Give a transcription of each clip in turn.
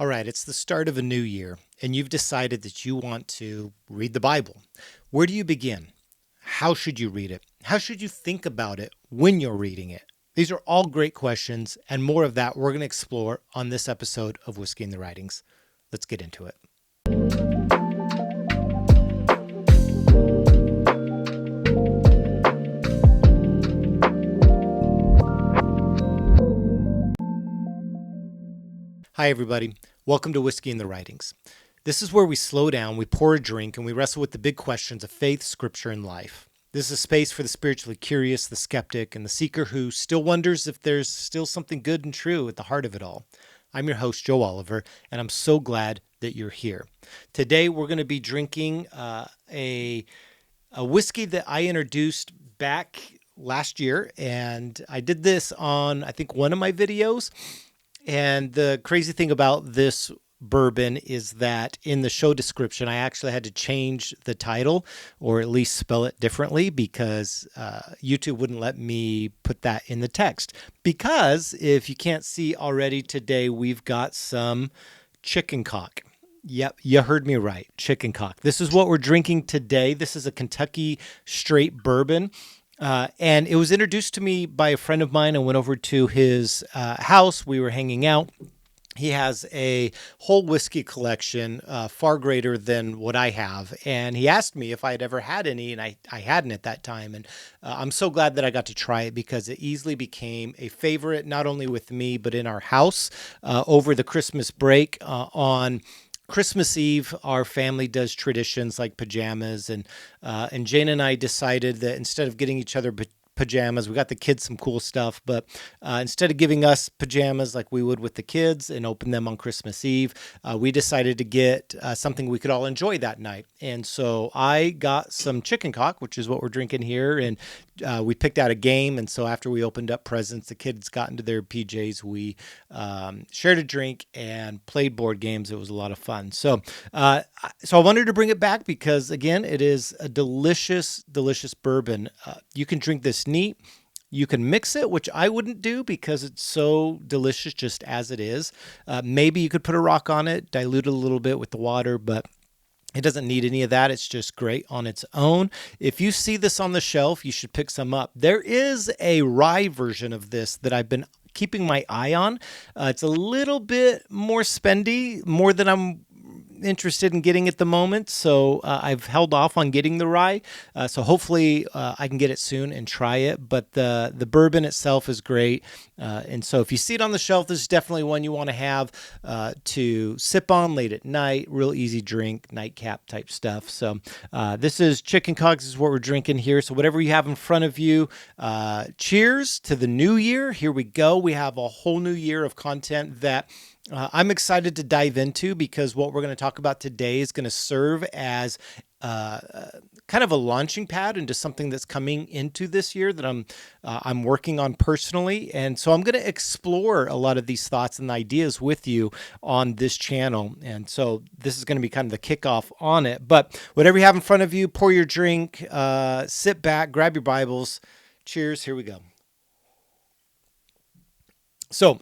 All right, it's the start of a new year, and you've decided that you want to read the Bible. Where do you begin? How should you read it? How should you think about it when you're reading it? These are all great questions, and more of that we're going to explore on this episode of Whiskey in the Writings. Let's get into it. Hi, everybody. Welcome to Whiskey in the Writings. This is where we slow down, we pour a drink, and we wrestle with the big questions of faith, scripture, and life. This is a space for the spiritually curious, the skeptic, and the seeker who still wonders if there's still something good and true at the heart of it all. I'm your host, Joe Oliver, and I'm so glad that you're here. Today, we're going to be drinking a whiskey that I introduced back last year, and I did this on, I think, one of my videos. And the crazy thing about this bourbon is that in the show description, I actually had to change the title or at least spell it differently because YouTube wouldn't let me put that in the text. Because if you can't see already today, we've got some chicken cock. Yep, you heard me right. Chicken cock. This is what we're drinking today. This is a Kentucky straight bourbon. And it was introduced to me by a friend of mine. I went over to his house. We were hanging out. He has a whole whiskey collection far greater than what I have. And he asked me if I had ever had any, and I hadn't at that time. And I'm so glad that I got to try it because it easily became a favorite, not only with me, but in our house over the Christmas break on Christmas Eve. Our family does traditions like pajamas, and Jane and I decided that instead of getting each other pajamas, we got the kids some cool stuff, but instead of giving us pajamas like we would with the kids and open them on Christmas Eve, we decided to get something we could all enjoy that night. And so I got some chicken cock, which is what we're drinking here, and we picked out a game. And so after we opened up presents, the kids got into their PJs. We shared a drink and played board games. It was a lot of fun. So I wanted to bring it back because, again, it is a delicious, delicious bourbon. You can drink this neat. You can mix it, which I wouldn't do because it's so delicious just as it is. Maybe you could put a rock on it, dilute it a little bit with the water, but it doesn't need any of that. It's just great on its own. If you see this on the shelf, you should pick some up. There is a rye version of this that I've been keeping my eye on. It's a little bit more spendy, more than I'm interested in getting at the moment. So I've held off on getting the rye. So hopefully I can get it soon and try it. But the bourbon itself is great. And so if you see it on the shelf, this is definitely one you want to have to sip on late at night. Real easy drink, nightcap type stuff. So this is chicken cock. This is what we're drinking here. So whatever you have in front of you, cheers to the new year. Here we go. We have a whole new year of content that I'm excited to dive into because what we're going to talk about today is going to serve as kind of a launching pad into something that's coming into this year that I'm working on personally. And so I'm going to explore a lot of these thoughts and ideas with you on this channel. And so this is going to be kind of the kickoff on it. But whatever you have in front of you, pour your drink, sit back, grab your Bibles. Cheers. Here we go. So,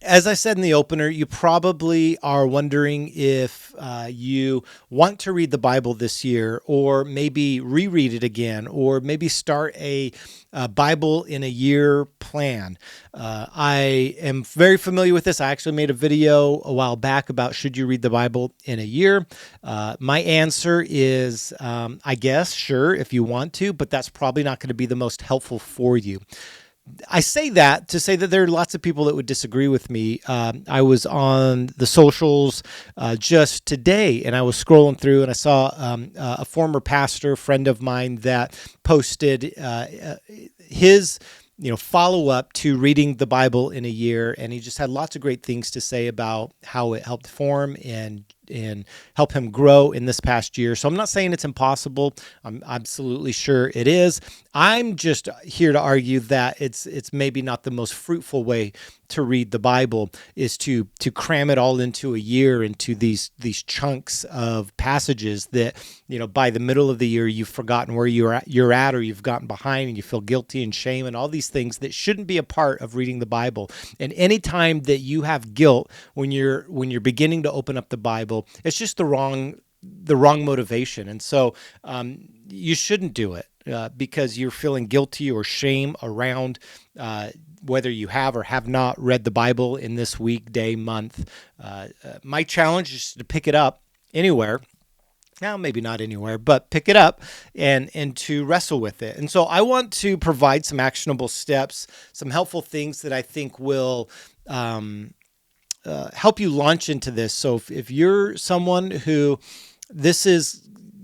as I said in the opener, you probably are wondering if you want to read the Bible this year, or maybe reread it again, or maybe start a Bible in a year plan. I am very familiar with this. I actually made a video a while back about should you read the Bible in a year. My answer is, I guess, sure, if you want to, but that's probably not going to be the most helpful for you. I say that to say that there are lots of people that would disagree with me. I was on the socials just today, and I was scrolling through, and I saw a former pastor friend of mine that posted his follow up to reading the Bible in a year, and he just had lots of great things to say about how it helped form and and help him grow in this past year. So I'm not saying it's impossible. I'm absolutely sure it is. I'm just here to argue that it's maybe not the most fruitful way to read the Bible, is to cram it all into a year, into these chunks of passages that, by the middle of the year you've forgotten where you're at, or you've gotten behind and you feel guilty and shame and all these things that shouldn't be a part of reading the Bible. And anytime that you have guilt when you're beginning to open up the Bible, it's just the wrong motivation. And so you shouldn't do it because you're feeling guilty or shame around whether you have or have not read the Bible in this week, day, month. My challenge is to pick it up anywhere. Now, maybe not anywhere, but pick it up and to wrestle with it. And so I want to provide some actionable steps, some helpful things that I think will help you launch into this. So if you're someone who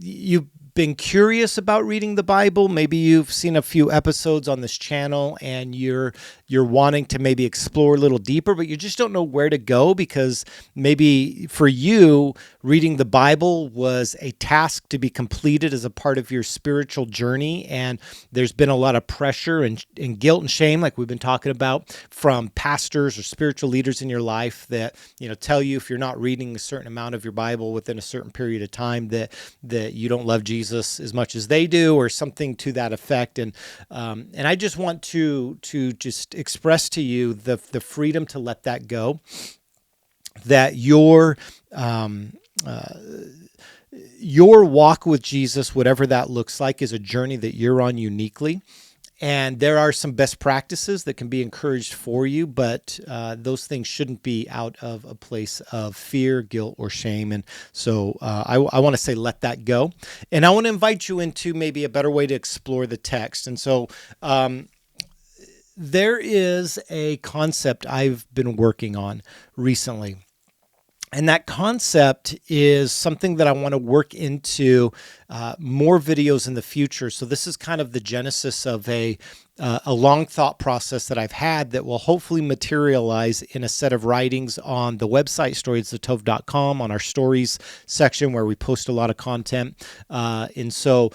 you've been curious about reading the Bible, maybe you've seen a few episodes on this channel and you're wanting to maybe explore a little deeper, but you just don't know where to go because maybe for you, reading the Bible was a task to be completed as a part of your spiritual journey. And there's been a lot of pressure and guilt and shame, like we've been talking about, from pastors or spiritual leaders in your life that, tell you if you're not reading a certain amount of your Bible within a certain period of time that you don't love Jesus as much as they do, or something to that effect. And I just want to just express to you the freedom to let that go, that your walk with Jesus, whatever that looks like, is a journey that you're on uniquely. And there are some best practices that can be encouraged for you, but those things shouldn't be out of a place of fear, guilt, or shame. And so I want to say let that go. And I want to invite you into maybe a better way to explore the text. And so there is a concept I've been working on recently. And that concept is something that I want to work into more videos in the future. So this is kind of the genesis of a long thought process that I've had that will hopefully materialize in a set of writings on the website, storiesatov.com, on our stories section where we post a lot of content. And so,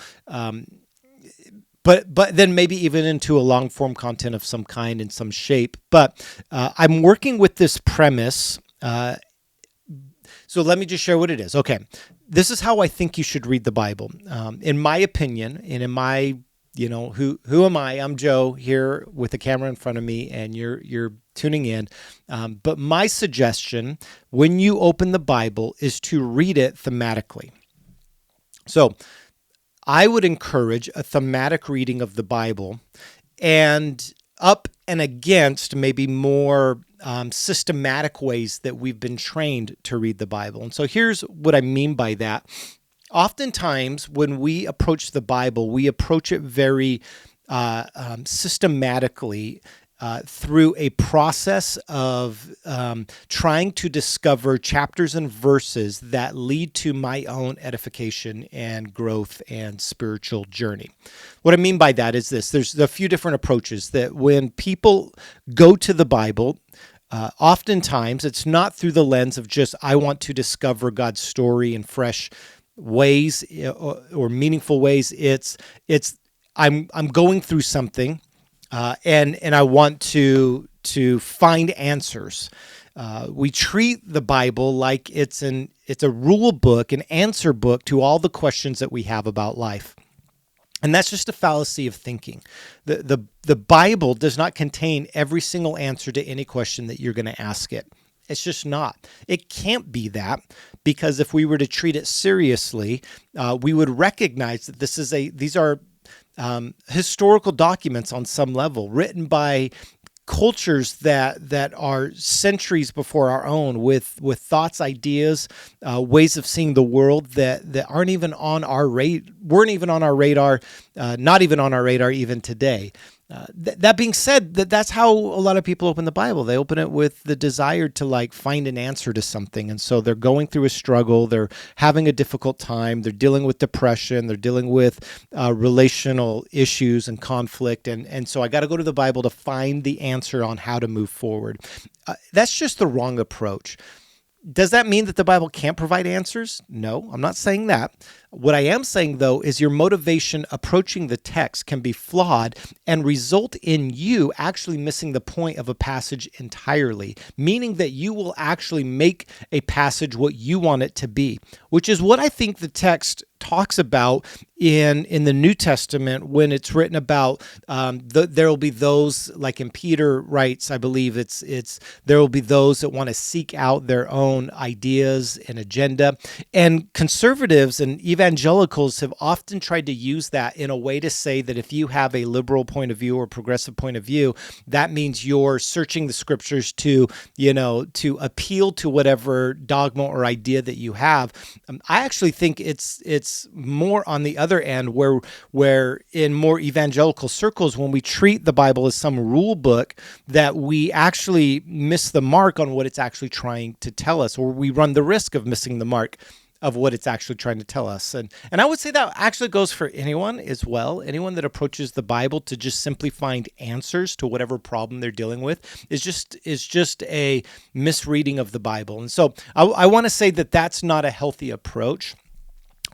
but then maybe even into a long form content of some kind in some shape. But I'm working with this premise. So let me just share what it is. Okay, this is how I think you should read the Bible. In my opinion, and in my, who am I? I'm Joe here with a camera in front of me, and you're tuning in. But my suggestion when you open the Bible is to read it thematically. So I would encourage a thematic reading of the Bible, and up and against maybe more systematic ways that we've been trained to read the Bible. And so here's what I mean by that. Oftentimes, when we approach the Bible, we approach it very systematically through a process of trying to discover chapters and verses that lead to my own edification and growth and spiritual journey. What I mean by that is this. There's a few different approaches that when people go to the Bible, oftentimes it's not through the lens of just, I want to discover God's story in fresh ways or meaningful ways. It's I'm going through something and I want to find answers. We treat the Bible like it's a rule book, an answer book to all the questions that we have about life. And that's just a fallacy of thinking. The Bible does not contain every single answer to any question that you're going to ask it. It's just not. It can't be that, because if we were to treat it seriously, we would recognize that these are historical documents on some level, written by cultures that are centuries before our own, with thoughts, ideas, ways of seeing the world that aren't even on our weren't even on our radar, not even on our radar even today. That being said, that's how a lot of people open the Bible. They open it with the desire to find an answer to something. And so they're going through a struggle. They're having a difficult time. They're dealing with depression. They're dealing with relational issues and conflict. And so I got to go to the Bible to find the answer on how to move forward. That's just the wrong approach. Does that mean that the Bible can't provide answers? No, I'm not saying that. What I am saying, though, is your motivation approaching the text can be flawed and result in you actually missing the point of a passage entirely, meaning that you will actually make a passage what you want it to be, which is what I think the text talks about in the New Testament when it's written about there will be those, like in Peter writes, I believe it's there will be those that want to seek out their own ideas and agenda. And conservatives and evangelicals have often tried to use that in a way to say that if you have a liberal point of view or progressive point of view, that means you're searching the scriptures to appeal to whatever dogma or idea that you have. I actually think it's more on the other end where in more evangelical circles, when we treat the Bible as some rule book, that we actually miss the mark on what it's actually trying to tell us, or we run the risk of missing the mark of what it's actually trying to tell us. And I would say that actually goes for anyone as well. Anyone that approaches the Bible to just simply find answers to whatever problem they're dealing with is just a misreading of the Bible. And so I want to say that that's not a healthy approach.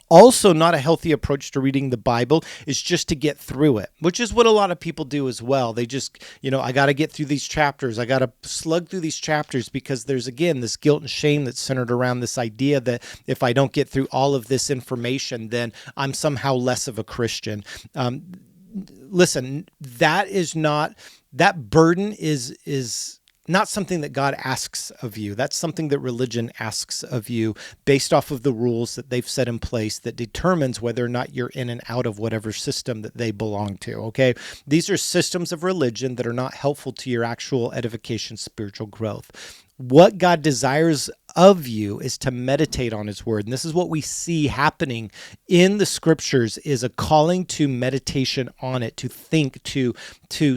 Also, not a healthy approach to reading the Bible is just to get through it, which is what a lot of people do as well. They just, I got to get through these chapters. I got to slug through these chapters because there's, again, this guilt and shame that's centered around this idea that if I don't get through all of this information, then I'm somehow less of a Christian. Listen, that burden is not something that God asks of you. That's something that religion asks of you based off of the rules that they've set in place that determines whether or not you're in and out of whatever system that they belong to, okay? These are systems of religion that are not helpful to your actual edification, spiritual growth. What God desires of you is to meditate on his word. And this is what we see happening in the scriptures, is a calling to meditation on it, to think, to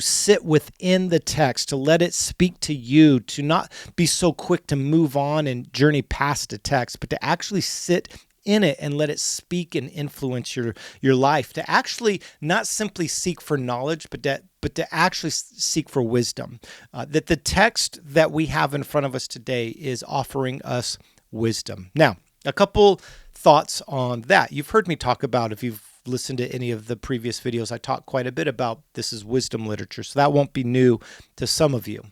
sit within the text, to let it speak to you, to not be so quick to move on and journey past a text, but to actually sit in it and let it speak and influence your life, to actually not simply seek for knowledge, but to actually seek for wisdom. That the text that we have in front of us today is offering us wisdom. Now, a couple thoughts on that. You've heard me talk about, if you've listened to any of the previous videos, I talk quite a bit about this is wisdom literature, so that won't be new to some of you.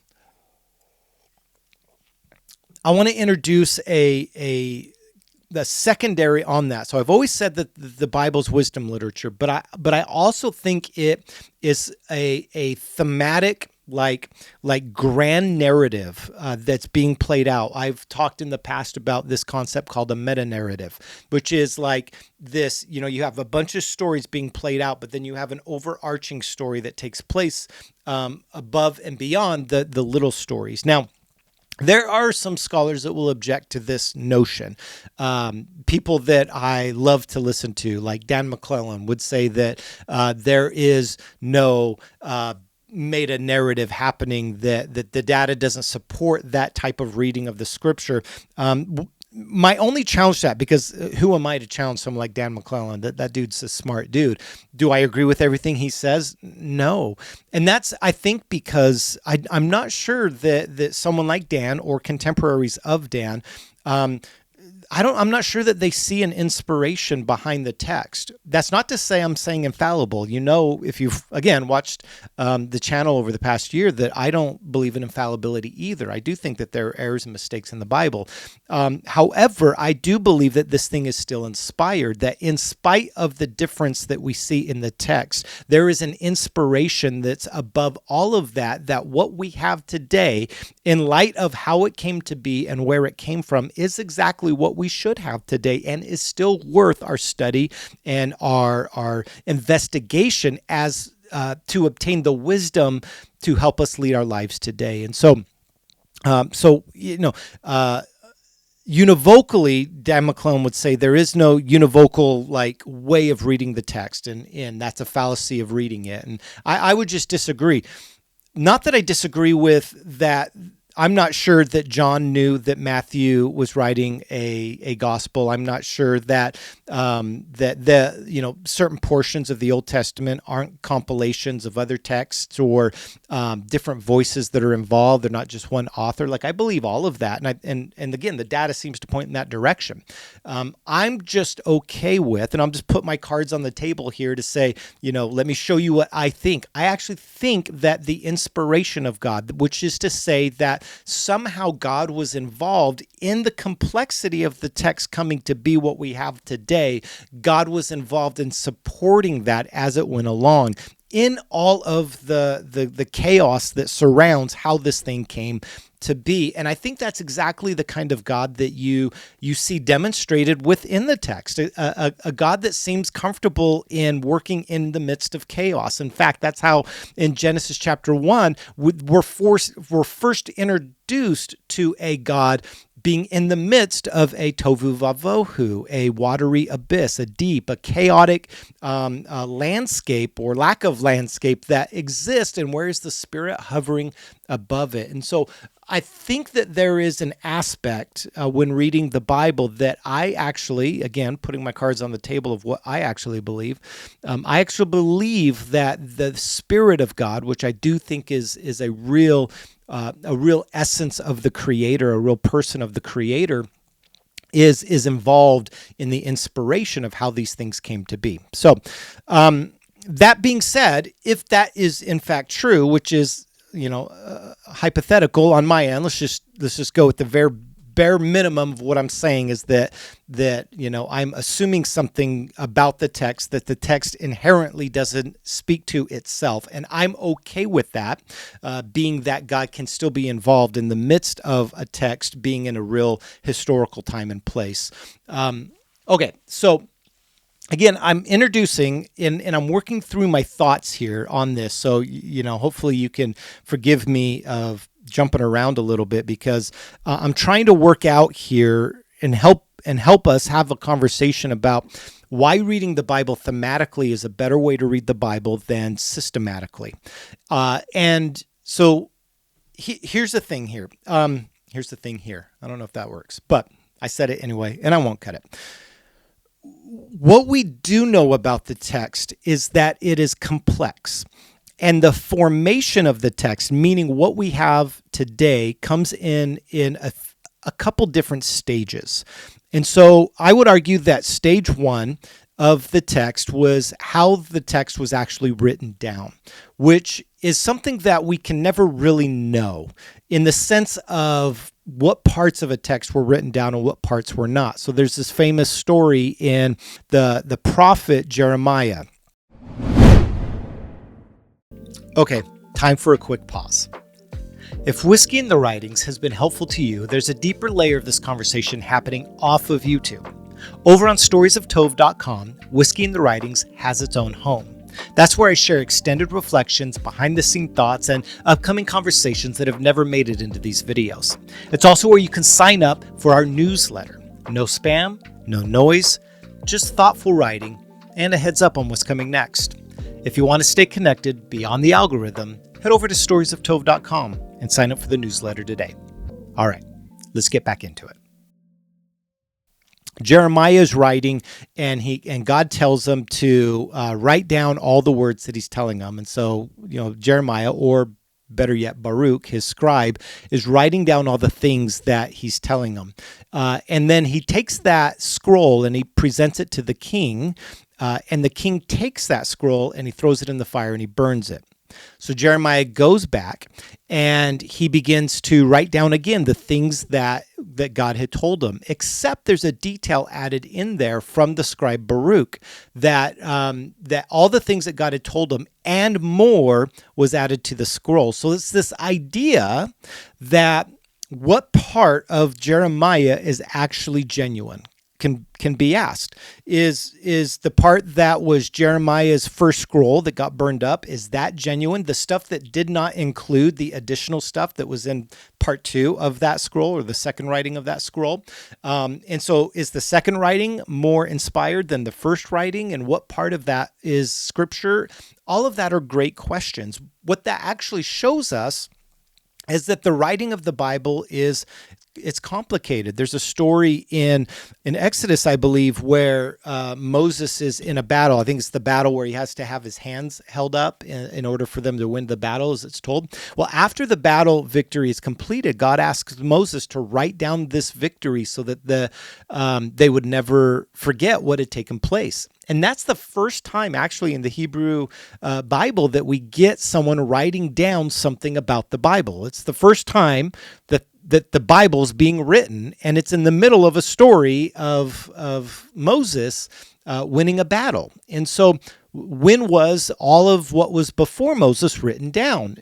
I want to introduce the secondary on that. So I've always said that the Bible's wisdom literature, but I also think it is a thematic, like grand narrative that's being played out. I've talked in the past about this concept called a meta narrative, which is like this, you have a bunch of stories being played out, but then you have an overarching story that takes place above and beyond the little stories. Now, there are some scholars that will object to this notion. People that I love to listen to, like Dan McClellan, would say that there is no meta narrative happening, that the data doesn't support that type of reading of the scripture. My only challenge to that, because who am I to challenge someone like Dan McClellan? That dude's a smart dude. Do I agree with everything he says? No. And that's, I think, because I'm not sure that someone like Dan or contemporaries of Dan, I'm not sure that they see an inspiration behind the text. That's not to say I'm saying infallible. If you've, again, watched the channel over the past year, that I don't believe in infallibility either. I do think that there are errors and mistakes in the Bible. However, I do believe that this thing is still inspired, that in spite of the difference that we see in the text, there is an inspiration that's above all of that, that what we have today, in light of how it came to be and where it came from, is exactly what we should have today, and is still worth our study and our investigation as to obtain the wisdom to help us lead our lives today. And so univocally, Dan McClellan would say there is no univocal way of reading the text, and that's a fallacy of reading it. And I would just disagree. Not that I disagree with that. I'm not sure that John knew that Matthew was writing a gospel. I'm not sure that certain portions of the Old Testament aren't compilations of other texts or different voices that are involved. They're not just one author. Like, I believe all of that, and again, the data seems to point in that direction. I'm just okay with, and I'll just put my cards on the table here to say, let me show you what I think. I actually think that the inspiration of God, which is to say that somehow God was involved in the complexity of the text coming to be what we have today. God was involved in supporting that as it went along, in all of the chaos that surrounds how this thing came to be. And I think that's exactly the kind of God that you see demonstrated within the text, a God that seems comfortable in working in the midst of chaos. In fact, that's how in Genesis chapter 1, we're first introduced to a God being in the midst of a tovu vavohu, a watery abyss, a deep, a chaotic landscape or lack of landscape that exists, and where is the Spirit hovering above it? And so I think that there is an aspect when reading the Bible that I actually, again, putting my cards on the table of what I actually believe, I actually believe that the Spirit of God, which I do think is a real essence of the Creator, a real person of the Creator, is involved in the inspiration of how these things came to be. So that being said, if that is in fact true, which is hypothetical on my end, let's just go with the bare minimum of what I'm saying is that I'm assuming something about the text that the text inherently doesn't speak to itself, and I'm okay with that, being that God can still be involved in the midst of a text being in a real historical time and place. Okay, so again, I'm introducing and I'm working through my thoughts here on this. So, hopefully you can forgive me of jumping around a little bit, because I'm trying to work out here and help us have a conversation about why reading the Bible thematically is a better way to read the Bible than systematically. And so here's the thing here. Here's the thing here. I don't know if that works, but I said it anyway, and I won't cut it. What we do know about the text is that it is complex. And the formation of the text, meaning what we have today, comes in a couple different stages. And so I would argue that stage one of the text was how the text was actually written down, which is something that we can never really know in the sense of what parts of a text were written down and what parts were not. So there's this famous story in the prophet Jeremiah. Okay, time for a quick pause. If Whiskey in the Writings has been helpful to you, there's a deeper layer of this conversation happening off of YouTube. Over on storiesoftove.com, Whiskey in the Writings has its own home. That's where I share extended reflections, behind-the-scene thoughts, and upcoming conversations that have never made it into these videos. It's also where you can sign up for our newsletter. No spam, no noise, just thoughtful writing, and a heads up on what's coming next. If you want to stay connected beyond the algorithm, head over to storiesoftove.com and sign up for the newsletter today. All right, let's get back into it. Jeremiah is writing, and God tells him to write down all the words that he's telling them. And so, Jeremiah, or better yet, Baruch, his scribe, is writing down all the things that he's telling them. And then he takes that scroll and he presents it to the king. And the king takes that scroll and he throws it in the fire and he burns it. So Jeremiah goes back and he begins to write down again the things that God had told him, except there's a detail added in there from the scribe Baruch that all the things that God had told him and more was added to the scroll. So it's this idea that what part of Jeremiah is actually genuine can be asked. Is the part that was Jeremiah's first scroll that got burned up, is that genuine? The stuff that did not include the additional stuff that was in part 2 of that scroll, or the second writing of that scroll. And so is the second writing more inspired than the first writing? And what part of that is scripture? All of that are great questions. What that actually shows us is that the writing of the Bible it's complicated. There's a story in Exodus, I believe, where Moses is in a battle. I think it's the battle where he has to have his hands held up in order for them to win the battle, as it's told. Well, after the battle victory is completed, God asks Moses to write down this victory so that they would never forget what had taken place. And that's the first time, actually, in the Hebrew Bible that we get someone writing down something about the Bible. It's the first time that the Bible's being written, and it's in the middle of a story of Moses winning a battle. And so when was all of what was before Moses written down?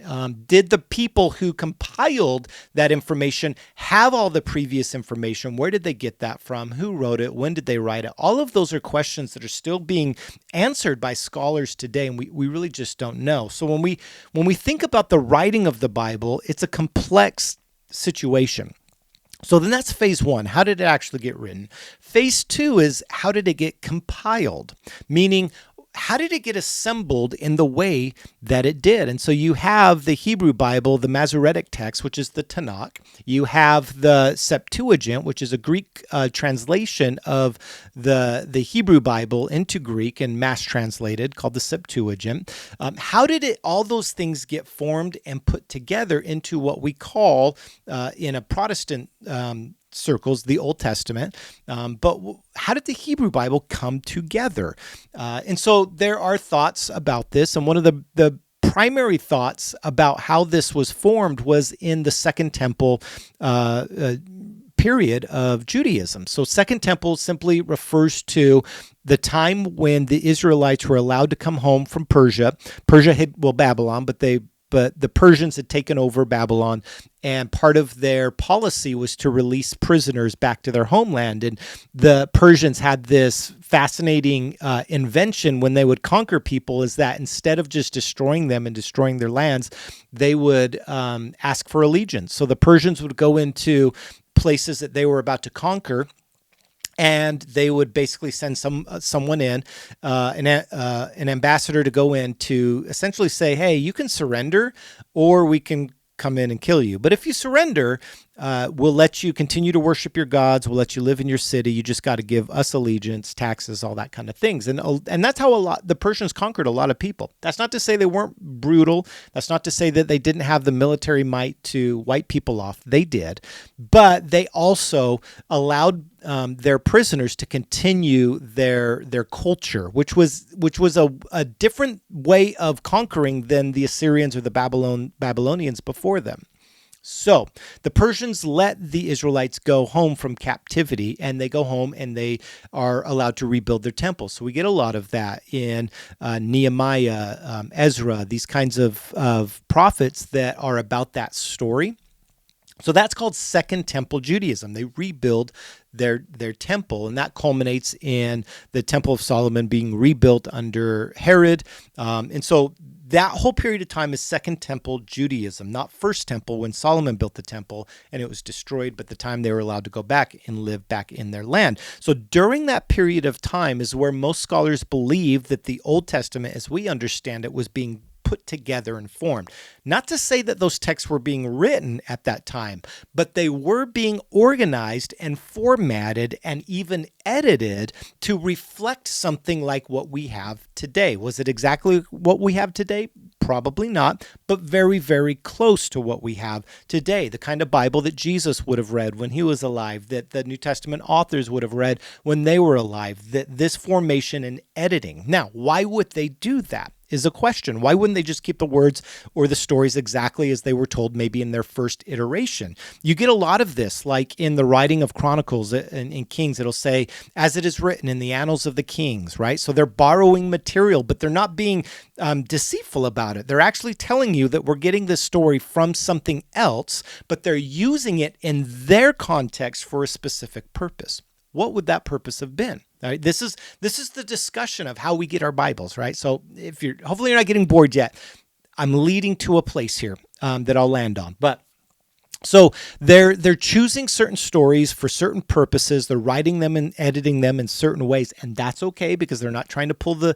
Did the people who compiled that information have all the previous information? Where did they get that from? Who wrote it? When did they write it? All of those are questions that are still being answered by scholars today, and we really just don't know. So when we think about the writing of the Bible, it's a complex situation. So then that's phase one. How did it actually get written? Phase two is, how did it get compiled? Meaning, how did it get assembled in the way that it did? And so you have the Hebrew Bible, the Masoretic text, which is the Tanakh. You have the Septuagint, which is a Greek translation of the Hebrew Bible into Greek and mass translated, called the Septuagint. How did all those things get formed and put together into what we call, in a Protestant circles, the Old Testament, but how did the Hebrew Bible come together? And so there are thoughts about this, and one of the primary thoughts about how this was formed was in the Second Temple period of Judaism. So Second Temple simply refers to the time when the Israelites were allowed to come home from Persia. Persia had, Babylon, but the Persians had taken over Babylon, and part of their policy was to release prisoners back to their homeland. And the Persians had this fascinating invention when they would conquer people, is that instead of just destroying them and destroying their lands, they would ask for allegiance. So the Persians would go into places that they were about to conquer, and they would basically send someone in, an ambassador to go in to essentially say, hey, you can surrender or we can come in and kill you. But if you surrender, we'll let you continue to worship your gods. We'll let you live in your city. You just got to give us allegiance, taxes, all that kind of things. And that's how the Persians conquered a lot of people. That's not to say they weren't brutal. That's not to say that they didn't have the military might to wipe people off. They did. But they also allowed their prisoners to continue their culture, which was a different way of conquering than the Assyrians or the Babylonians before them. So the Persians let the Israelites go home from captivity, and they go home and they are allowed to rebuild their temple. So we get a lot of that in Nehemiah, Ezra, these kinds of prophets that are about that story. So that's called Second Temple Judaism. They rebuild their temple, and that culminates in the Temple of Solomon being rebuilt under Herod. And so that whole period of time is Second Temple Judaism, not First Temple when Solomon built the temple and it was destroyed, but the time they were allowed to go back and live back in their land. So during that period of time is where most scholars believe that the Old Testament, as we understand it, was being put together and formed. Not to say that those texts were being written at that time, but they were being organized and formatted and even edited to reflect something like what we have today. Was it exactly what we have today? Probably not, but very, very close to what we have today. The kind of Bible that Jesus would have read when he was alive, that the New Testament authors would have read when they were alive, that this formation and editing. Now, why would they do that? Is a question. Why wouldn't they just keep the words or the stories exactly as they were told maybe in their first iteration? You get a lot of this, like in the writing of Chronicles and in Kings, it'll say, as it is written in the annals of the kings, right? So they're borrowing material, but they're not being deceitful about it. They're actually telling you that we're getting this story from something else, but they're using it in their context for a specific purpose. What would that purpose have been? All right, this is the discussion of how we get our Bibles, right? So hopefully you're not getting bored yet. I'm leading to a place here that I'll land on. But So they're choosing certain stories for certain purposes. They're writing them and editing them in certain ways, and that's okay because they're not trying to pull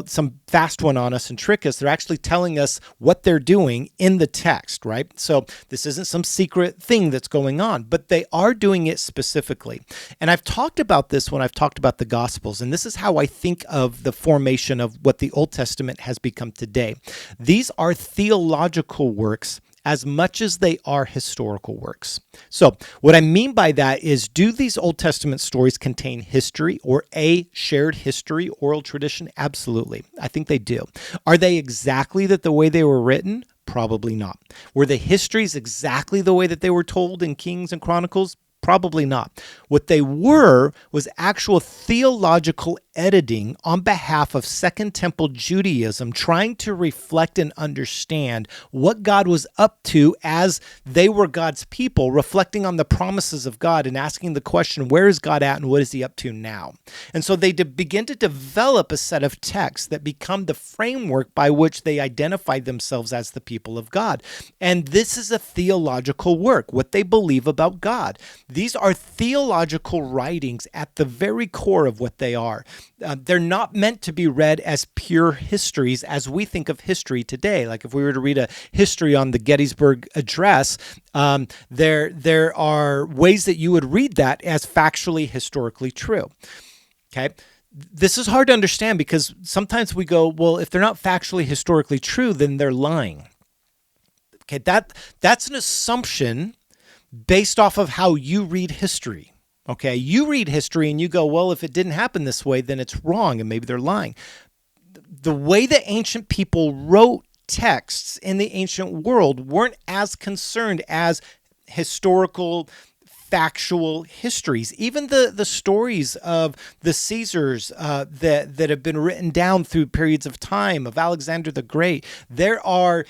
some fast one on us and trick us. They're actually telling us what they're doing in the text, right? So this isn't some secret thing that's going on, but they are doing it specifically. And I've talked about this when I've talked about the Gospels, and this is how I think of the formation of what the Old Testament has become today. These are theological works as much as they are historical works. So what I mean by that is, do these Old Testament stories contain history or a shared history, oral tradition? Absolutely. I think they do. Are they exactly the way they were written? Probably not. Were the histories exactly the way that they were told in Kings and Chronicles? Probably not. What they were was actual theological editing on behalf of Second Temple Judaism, trying to reflect and understand what God was up to as they were God's people, reflecting on the promises of God and asking the question, where is God at and what is he up to now? And so they begin to develop a set of texts that become the framework by which they identify themselves as the people of God. And this is a theological work, what they believe about God. These are theological writings at the very core of what they are. They're not meant to be read as pure histories as we think of history today. Like if we were to read a history on the Gettysburg Address, there are ways that you would read that as factually, historically true. Okay. This is hard to understand because sometimes we go, well, if they're not factually, historically true, then they're lying. Okay. That's an assumption based off of how you read history. Okay, you read history and you go, well, if it didn't happen this way, then it's wrong and maybe they're lying. The way that ancient people wrote texts in the ancient world weren't as concerned as historical, factual histories. Even the stories of the Caesars that have been written down through periods of time, of Alexander the Great, there are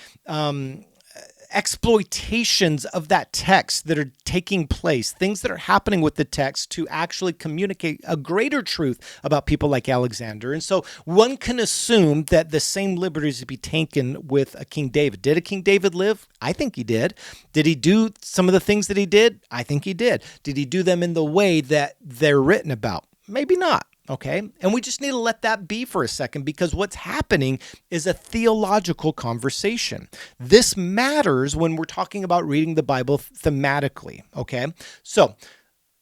exploitations of that text that are taking place, things that are happening with the text to actually communicate a greater truth about people like Alexander. And so one can assume that the same liberties would be taken with a King David. Did a King David live? I think he did. Did he do some of the things that he did? I think he did. Did he do them in the way that they're written about? Maybe not. Okay. And we just need to let that be for a second, because what's happening is a theological conversation. This matters when we're talking about reading the Bible thematically. Okay. So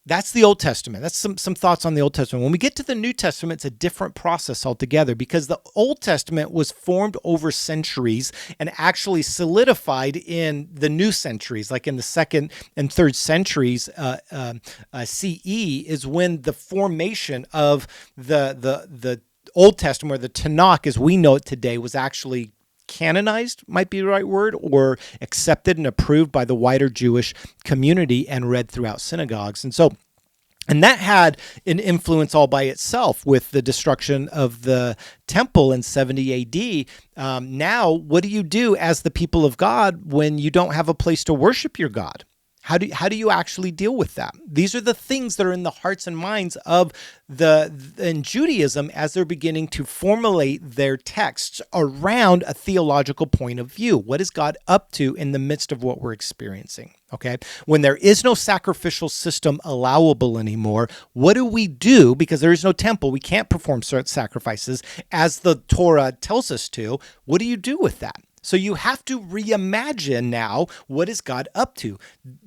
that's the Old Testament. That's some thoughts on the Old Testament. When we get to the New Testament, it's a different process altogether, because the Old Testament was formed over centuries and actually solidified in the new centuries, like in the second and third centuries CE is when the formation of the Old Testament, or the Tanakh as we know it today, was actually canonized, might be the right word, or accepted and approved by the wider Jewish community and read throughout synagogues. And that had an influence all by itself with the destruction of the temple in 70 AD. Now, what do you do as the people of God when you don't have a place to worship your God? How do you actually deal with that? These are the things that are in the hearts and minds of in Judaism as they're beginning to formulate their texts around a theological point of view. What is God up to in the midst of what we're experiencing? Okay, when there is no sacrificial system allowable anymore, what do we do? Because there is no temple, we can't perform certain sacrifices as the Torah tells us to. What do you do with that? So you have to reimagine now, what is God up to?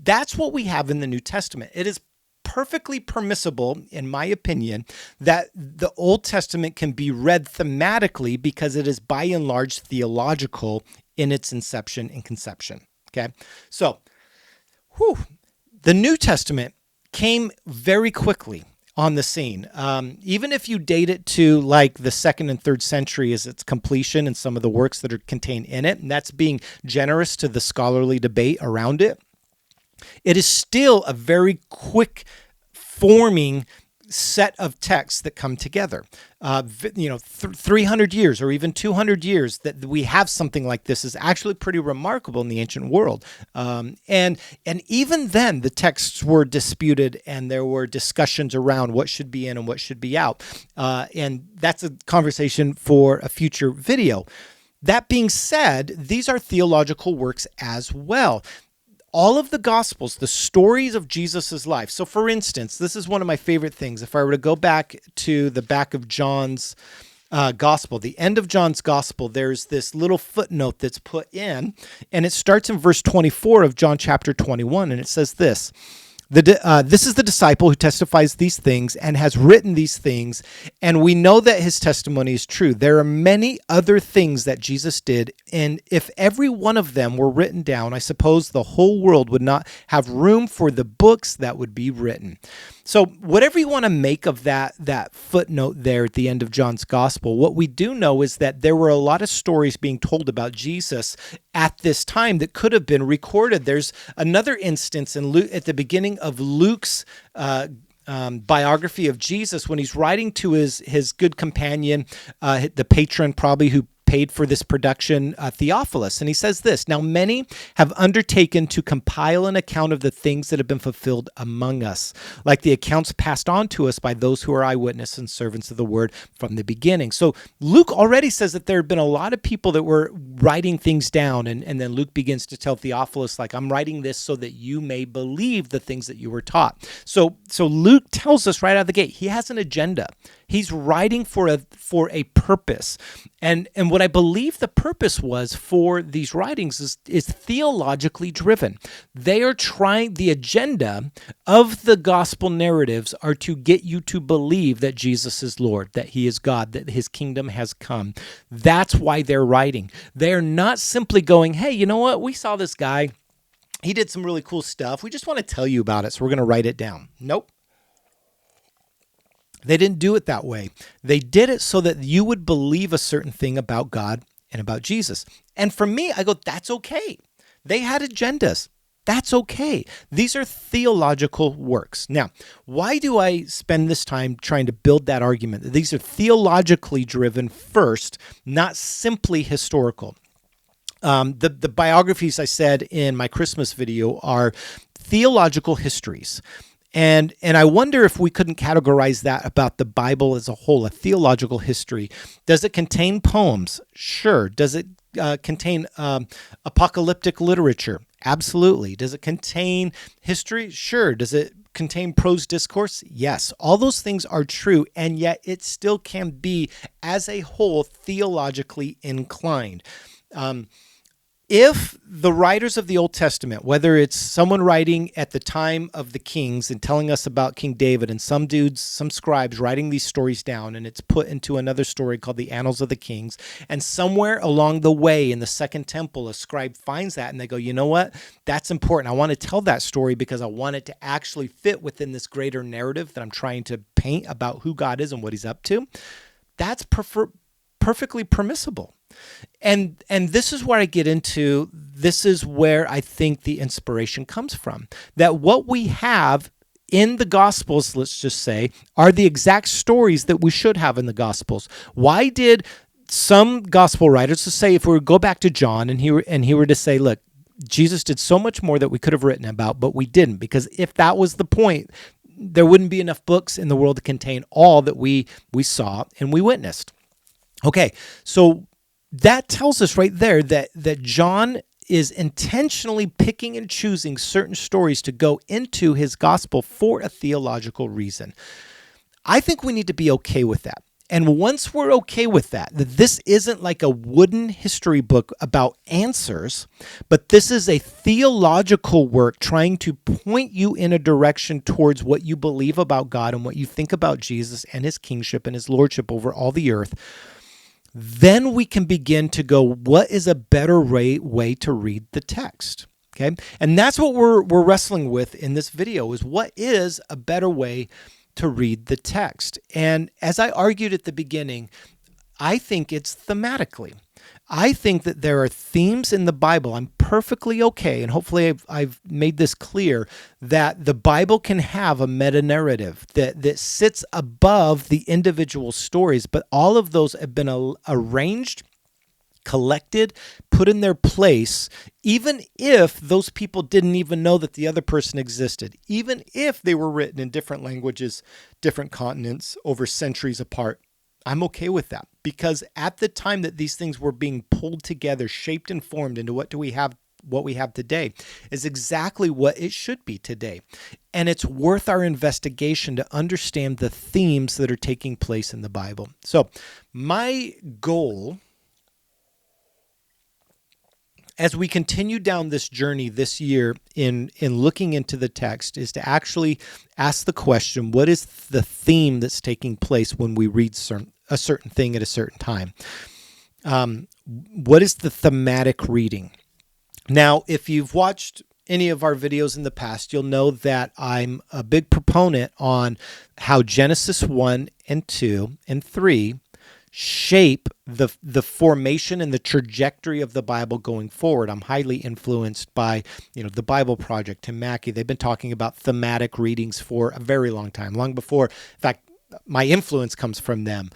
That's what we have in the New Testament. It is perfectly permissible, in my opinion, that the Old Testament can be read thematically because it is by and large theological in its inception and conception. Okay, so the New Testament came very quickly on the scene. Even if you date it to like the second and third century as its completion and some of the works that are contained in it, and that's being generous to the scholarly debate around it, it is still a very quick forming set of texts that come together. 300 years or even 200 years that we have something like this is actually pretty remarkable in the ancient world. And even then, the texts were disputed and there were discussions around what should be in and what should be out. And that's a conversation for a future video. That being said, these are theological works as well. all of the Gospels, the stories of Jesus's life. So for instance, this is one of my favorite things. If I were to go back to the back of John's Gospel, the end of John's Gospel, there's this little footnote that's put in, and it starts in verse 24 of John chapter 21, and it says this. This is the disciple who testifies these things and has written these things, and we know that his testimony is true. There are many other things that Jesus did, and if every one of them were written down, I suppose the whole world would not have room for the books that would be written. So whatever you want to make of that footnote there at the end of John's Gospel, what we do know is that there were a lot of stories being told about Jesus at this time that could have been recorded. There's another instance in Luke, at the beginning of Luke's biography of Jesus, when he's writing to his good companion, the patron probably who paid for this production, Theophilus. And he says this, "Now many have undertaken to compile an account of the things that have been fulfilled among us, like the accounts passed on to us by those who are eyewitnesses and servants of the word from the beginning." So Luke already says that there have been a lot of people that were writing things down. And then Luke begins to tell Theophilus, like, I'm writing this so that you may believe the things that you were taught. So Luke tells us right out of the gate, he has an agenda. He's writing for a purpose. And what I believe the purpose was for these writings is theologically driven. They are trying, the agenda of the gospel narratives are to get you to believe that Jesus is Lord, that he is God, that his kingdom has come. That's why they're writing. They're not simply going, hey, you know what? We saw this guy. He did some really cool stuff. We just want to tell you about it, so we're going to write it down. Nope. They didn't do it that way. They did it so that you would believe a certain thing about God and about Jesus. And for me, I go, that's okay. They had agendas. That's okay. These are theological works. Now, why do I spend this time trying to build that argument? These are theologically driven first, not simply historical. The biographies I said in my Christmas video are theological histories. And I wonder if we couldn't categorize that about the Bible as a whole, a theological history. Does it contain poems? Sure. Does it contain apocalyptic literature? Absolutely. Does it contain history? Sure. Does it contain prose discourse? Yes. All those things are true, and yet it still can be, as a whole, theologically inclined. If the writers of the Old Testament, whether it's someone writing at the time of the kings and telling us about King David, and some dudes, some scribes writing these stories down, and it's put into another story called the Annals of the Kings, and somewhere along the way in the Second Temple, a scribe finds that and they go, you know what? That's important. I want to tell that story because I want it to actually fit within this greater narrative that I'm trying to paint about who God is and what he's up to. That's perfectly permissible. And this is where I get into, this is where I think the inspiration comes from. That what we have in the Gospels, let's just say, are the exact stories that we should have in the Gospels. Why did some gospel writers, to say, if we go back to John and he were to say, look, Jesus did so much more that we could have written about, but we didn't, because if that was the point, there wouldn't be enough books in the world to contain all that we saw and we witnessed. Okay, so that tells us right there that John is intentionally picking and choosing certain stories to go into his gospel for a theological reason. I think we need to be okay with that. And once we're okay with that this isn't like a wooden history book about answers, but this is a theological work trying to point you in a direction towards what you believe about God and what you think about Jesus and his kingship and his lordship over all the earth, then we can begin to go, what is a better way to read the text? Okay. And that's what we're wrestling with in this video, is what is a better way to read the text? And as I argued at the beginning, I think it's thematically. I think that there are themes in the Bible. I'm perfectly okay, and hopefully I've made this clear, that the Bible can have a meta-narrative that sits above the individual stories, but all of those have been arranged, collected, put in their place, even if those people didn't even know that the other person existed, even if they were written in different languages, different continents, over centuries apart. I'm okay with that, because at the time that these things were being pulled together, shaped and formed into what we have what we have today is exactly what it should be today. And it's worth our investigation to understand the themes that are taking place in the Bible. So my goal as we continue down this journey this year in looking into the text is to actually ask the question, what is the theme that's taking place when we read a certain thing at a certain time? What is the thematic reading? Now, if you've watched any of our videos in the past, you'll know that I'm a big proponent on how Genesis 1 and 2 and 3 shape the formation and the trajectory of the Bible going forward. I'm highly influenced by, the Bible Project, Tim Mackey. They've been talking about thematic readings for a very long time, long before, in fact, my influence comes from them,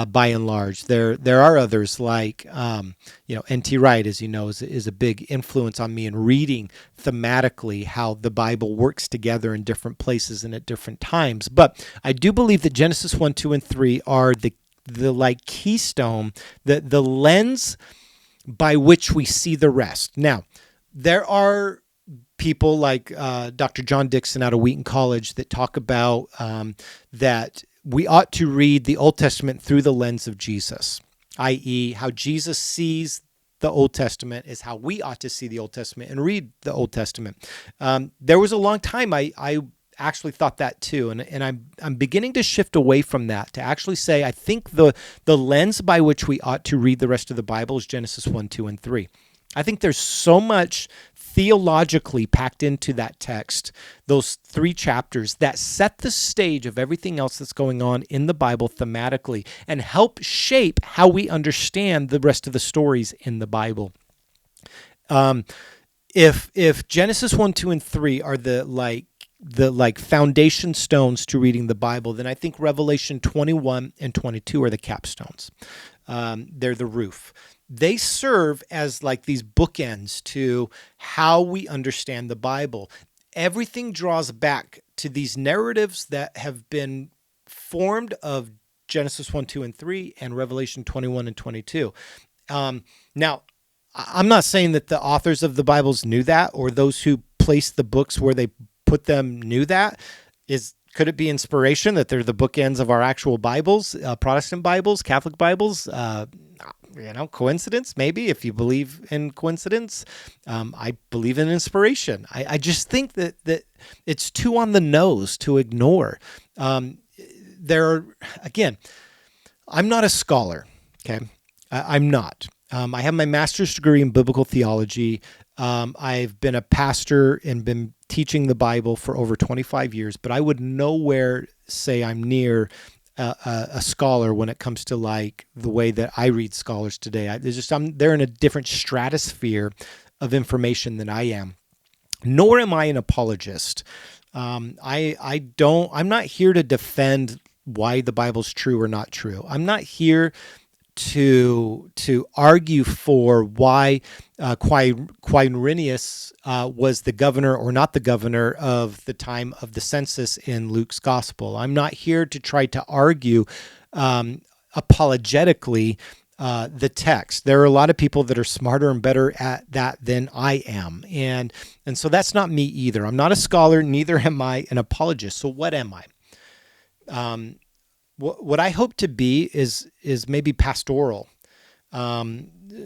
by and large. There are others like, N.T. Wright, as you know, is a big influence on me in reading thematically how the Bible works together in different places and at different times. But I do believe that Genesis 1, 2, and 3 are the like keystone, the lens by which we see the rest. Now, there are people like Dr. John Dixon out of Wheaton College that talk about that we ought to read the Old Testament through the lens of Jesus, i.e., how Jesus sees the Old Testament is how we ought to see the Old Testament and read the Old Testament. There was a long time I actually thought that too, and I'm beginning to shift away from that to actually say I think the lens by which we ought to read the rest of the Bible is Genesis 1, 2, and 3. I think there's so much theologically packed into that text, those 3 chapters that set the stage of everything else that's going on in the Bible thematically and help shape how we understand the rest of the stories in the Bible. If Genesis 1, 2, and 3 are the foundation stones to reading the Bible, then I think Revelation 21 and 22 are the capstones. They're the roof. They serve as like these bookends to how we understand the Bible. Everything draws back to these narratives that have been formed of Genesis 1, 2, and 3 and Revelation 21 and 22. Now, I'm not saying that the authors of the Bibles knew that or those who placed the books where they put them knew that. Could it be inspiration that they're the bookends of our actual Bibles, Protestant Bibles, Catholic Bibles? Coincidence, maybe, if you believe in coincidence. I believe in inspiration. I just think that it's too on the nose to ignore. I'm not a scholar, okay? I'm not. I have my master's degree in biblical theology. I've been a pastor and been teaching the Bible for over 25 years, but I would nowhere say I'm near a scholar when it comes to like the way that I read scholars today. They're in a different stratosphere of information than I am. Nor am I an apologist. I'm not here to defend why the Bible's true or not true. I'm not here to argue for why Quirinius was the governor or not the governor of the time of the census in Luke's gospel. I'm not here to try to argue apologetically the text. There are a lot of people that are smarter and better at that than I am. And so that's not me either. I'm not a scholar, neither am I an apologist. So what am I? What I hope to be is maybe pastoral,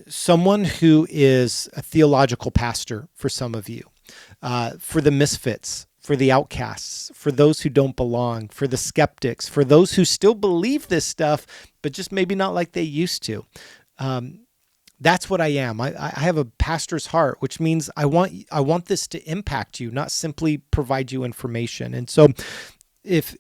someone who is a theological pastor for some of you, for the misfits, for the outcasts, for those who don't belong, for the skeptics, for those who still believe this stuff, but just maybe not like they used to. That's what I am. I have a pastor's heart, which means I want this to impact you, not simply provide you information. And so if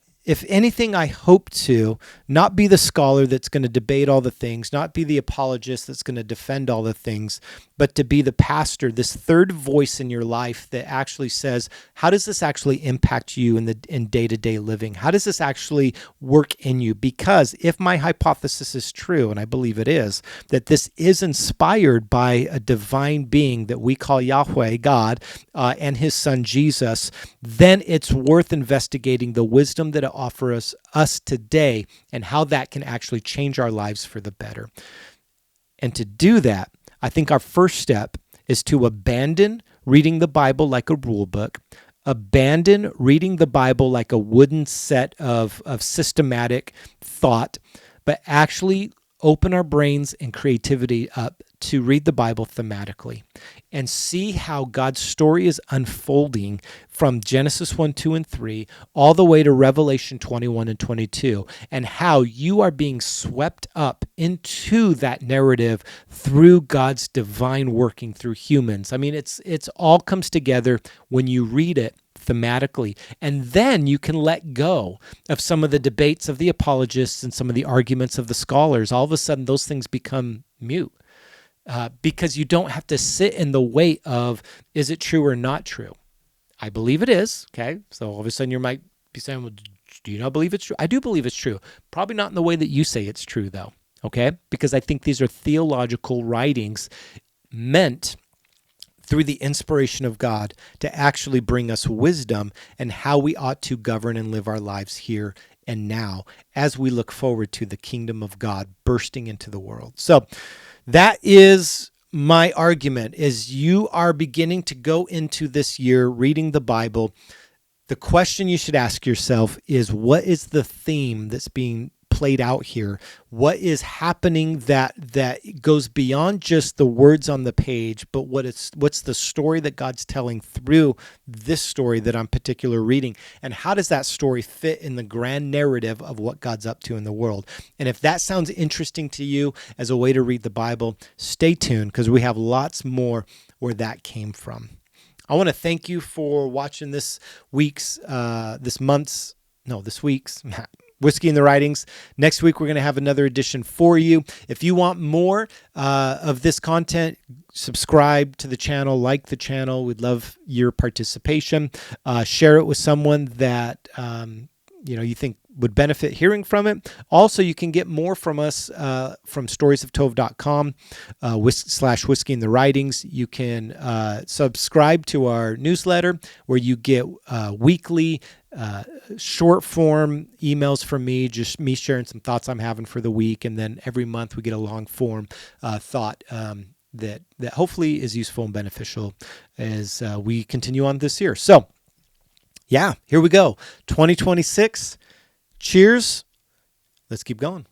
anything, I hope to not be the scholar that's going to debate all the things, not be the apologist that's going to defend all the things, but to be the pastor, this third voice in your life that actually says, how does this actually impact you in day-to-day living? How does this actually work in you? Because if my hypothesis is true, and I believe it is, that this is inspired by a divine being that we call Yahweh, God, and his son Jesus, then it's worth investigating the wisdom that it offers us today and how that can actually change our lives for the better. And to do that, I think our first step is to abandon reading the Bible like a rule book, abandon reading the Bible like a wooden set of systematic thought, but actually open our brains and creativity up to read the Bible thematically and see how God's story is unfolding from Genesis 1, 2, and 3 all the way to Revelation 21 and 22, and how you are being swept up into that narrative through God's divine working through humans. I mean, it's all comes together when you read it thematically, and then you can let go of some of the debates of the apologists and some of the arguments of the scholars. All of a sudden, those things become mute because you don't have to sit in the weight of, is it true or not true? I believe it is, okay? So all of a sudden you might be saying, well, do you not believe it's true? I do believe it's true. Probably not in the way that you say it's true, though, okay? Because I think these are theological writings meant through the inspiration of God to actually bring us wisdom and how we ought to govern and live our lives here and now as we look forward to the kingdom of God bursting into the world. So that is my argument, is you are beginning to go into this year reading the Bible. The question you should ask yourself is, what is the theme that's being played out here? What is happening that goes beyond just the words on the page, but what's the story that God's telling through this story that I'm particularly reading? And how does that story fit in the grand narrative of what God's up to in the world? And if that sounds interesting to you as a way to read the Bible, stay tuned, because we have lots more where that came from. I want to thank you for watching this week's Whiskey in the Writings. Next week, we're going to have another edition for you. If you want more of this content, subscribe to the channel, like the channel. We'd love your participation. Share it with someone that you think would benefit hearing from it. Also, you can get more from us from storiesoftove.com / Whiskey in the Writings. You can subscribe to our newsletter where you get weekly short form emails from me, just me sharing some thoughts I'm having for the week. And then every month we get a long form thought that hopefully is useful and beneficial as we continue on this year. So yeah, here we go. 2026. Cheers. Let's keep going.